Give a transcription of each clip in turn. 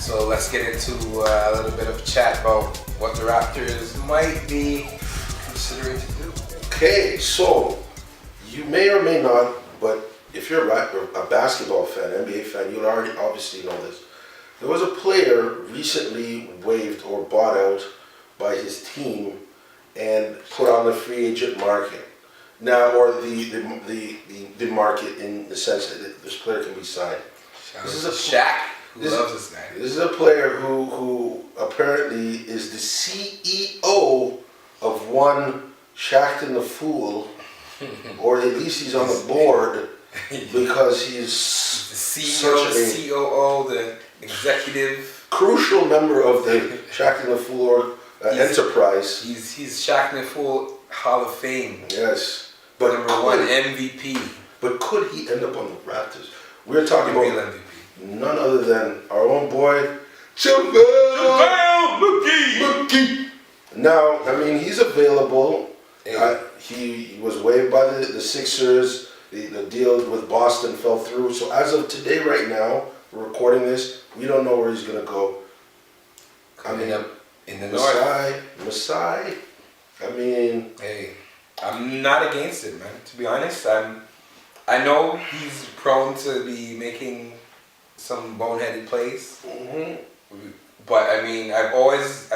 So let's get into a little bit of chat about what the Raptors might be considering to do. Okay, so you may or may not, but if you're a basketball fan, NBA fan, you'll already obviously know this. There was a player recently waived or bought out by his team and put on the free agent market. Now, or the market in the sense that this player can be signed. This is a Shaq. Who loves this guy? This is a player who apparently is the CEO of one Shaqtin' the Fool, or at least he's on the board because he's the CEO, COO, the executive, crucial member of the Shaqtin' the Fool enterprise. He's Shaqtin' the Fool Hall of Fame. Yes, but number one MVP. But could he end up on the Raptors? We're talking about MVP. None other than our own boy, JaVale McGee. Now, I mean, he's available. Hey. He was waived by the Sixers. The deal with Boston fell through. So as of today, right now, we're recording this, we don't know where he's going to go. Coming up in the North. Masai. I mean... Hey, I'm not against it, man. To be honest, I know he's prone to be making some boneheaded plays. Mm-hmm. But I mean, I've always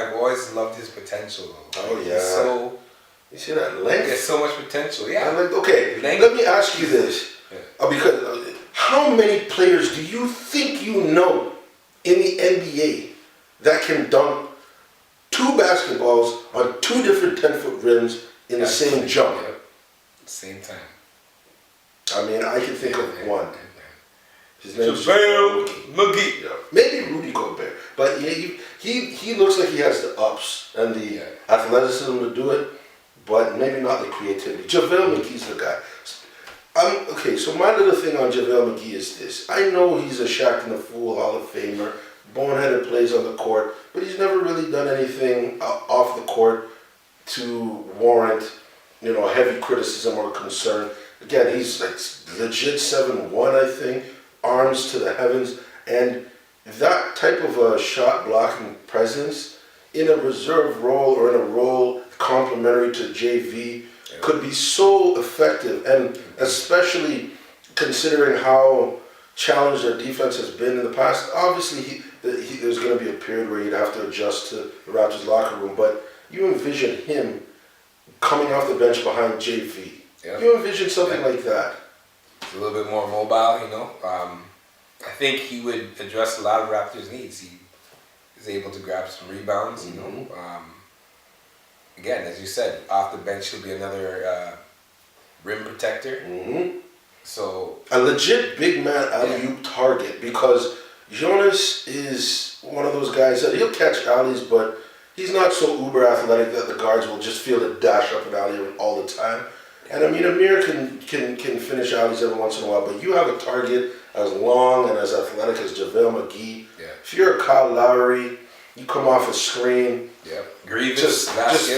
loved his potential. Oh yeah. You see that length? There's so much potential. Yeah. Okay. Length. Let me ask you this: because how many players do you think you know in the NBA that can dunk two basketballs on two different 10-foot rims in the same jump? Yep. Same time. I mean, I can think of one. His name is JaVale McGee. Yeah. Maybe Rudy Gobert, but yeah, he looks like he has the ups and the athleticism to do it, but maybe not the creativity. JaVale McGee's the guy. Okay, so my little thing on JaVale McGee is this. I know he's a Shaqtin' the Fool Hall of Famer, boneheaded plays on the court, but he's never really done anything off the court to warrant, heavy criticism or concern. Again, he's like legit 7'1", I think. Arms to the heavens, and that type of a shot blocking presence in a reserve role or in a role complementary to JV could be so effective, and especially considering how challenged their defense has been in the past. Obviously, there's going to be a period where you'd have to adjust to the Raptors locker room, but you envision him coming off the bench behind JV. Yeah. You envision something like that. A little bit more mobile, I think he would address a lot of Raptors' needs. He is able to grab some rebounds, Again, as you said, off the bench he'll be another rim protector. Mm-hmm. So a legit big man alley-oop target, because Jonas is one of those guys that he'll catch alleys, but he's not so uber athletic that the guards will just feel to dash up an alley all the time. And I mean, Amir can finish alleys every once in a while, but you have a target as long and as athletic as JaVale McGee. Yeah. If you're a Kyle Lowry, you come off a screen. Yeah. Grievous, exactly.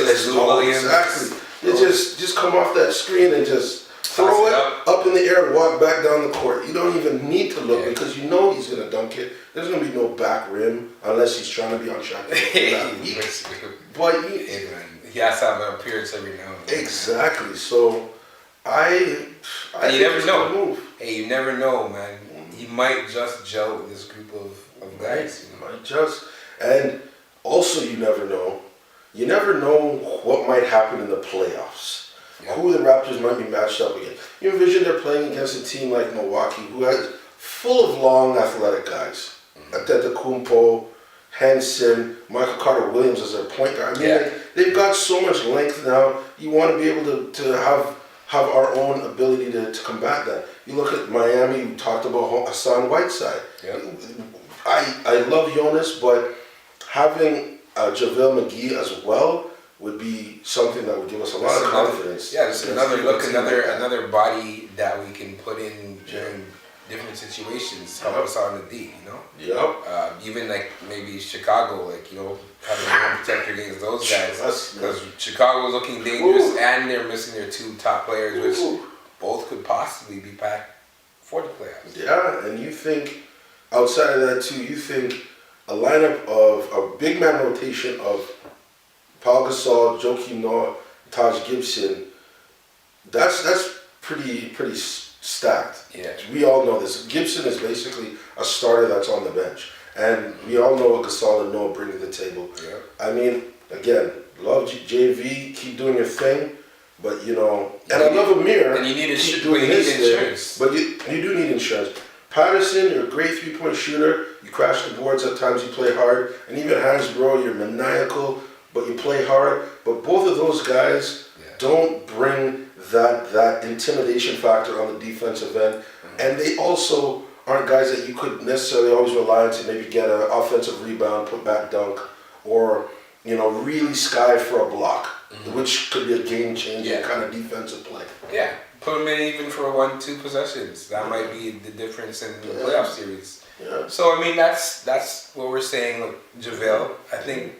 You just come off that screen and just throw it up in the air and walk back down the court. You don't even need to look because you know he's gonna dunk it. There's gonna be no back rim unless he's trying to be on shot. But he has to have an appearance every now and then. Exactly. So I you never know. Move. Hey, you never know, man. He might just gel with this group of guys. He might just. And also, you never know. You never know what might happen in the playoffs. Yep. Who the Raptors might be matched up against. You envision they're playing against a team like Milwaukee, who has full of long, athletic guys. Antetokounmpo, Henson, Michael Carter-Williams as their point guard. I mean, they've got so much length now. You want to be able to have our own ability to combat that. You look at Miami, you talked about Hassan Whiteside. Yep. I love Jonas, but having JaVale McGee as well would be something that would give us a lot of confidence. Yeah, just another body that we can put in during different situations, help us out in the D, Yep. Even like maybe Chicago, having a rim protector against those guys, because Chicago's looking dangerous and they're missing their two top players, which both could possibly be back for the playoffs. Yeah, and you think outside of that too, you think a lineup of a big man rotation of Paul Gasol, Joakim Noah, Taj Gibson. That's pretty stacked. Yeah. We all know this. Gibson is basically a starter that's on the bench, and we all know what Gasol and Noah bring to the table. Yeah. I mean, again, love JV, keep doing your thing, but and I love Amir. And you need keep doing his insurance. thing, but you do need insurance. Patterson, you're a great 3-point shooter. You crash the boards at times. You play hard, and even Hansbrough, you're maniacal, but you play hard. But both of those guys don't bring that intimidation factor on the defensive end, and they also aren't guys that you could necessarily always rely on to maybe get an offensive rebound, put back dunk, or really sky for a block, which could be a game-changing kind of defensive play. Yeah, put them in even for 1-2 possessions. That might be the difference in the playoff series. Yeah. So I mean, that's what we're saying with JaVale. I think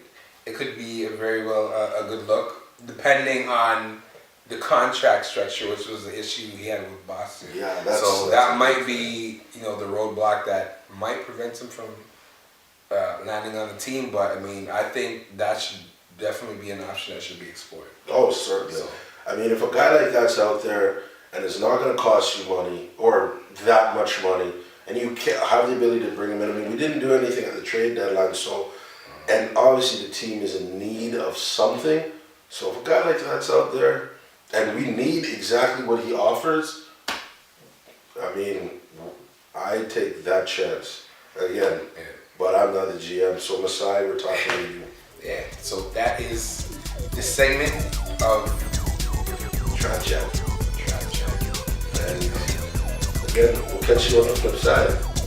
it could be a very well a good look, depending on the contract structure, which was the issue he had with Boston. Yeah, that might be the roadblock that might prevent him from landing on the team. But I mean, I think that should definitely be an option that should be explored. Oh, certainly. So, I mean, if a guy like that's out there and it's not going to cost you money or that much money, and you can't have the ability to bring him in. I mean, we didn't do anything at the trade deadline, and obviously the team is in need of something. So if a guy like that's out there, and we need exactly what he offers, I mean, I take that chance again. Yeah. But I'm not the GM, so Masai, we're talking to you. Yeah. So that is the segment of Trap Chat. And again, we'll catch you on the flip side.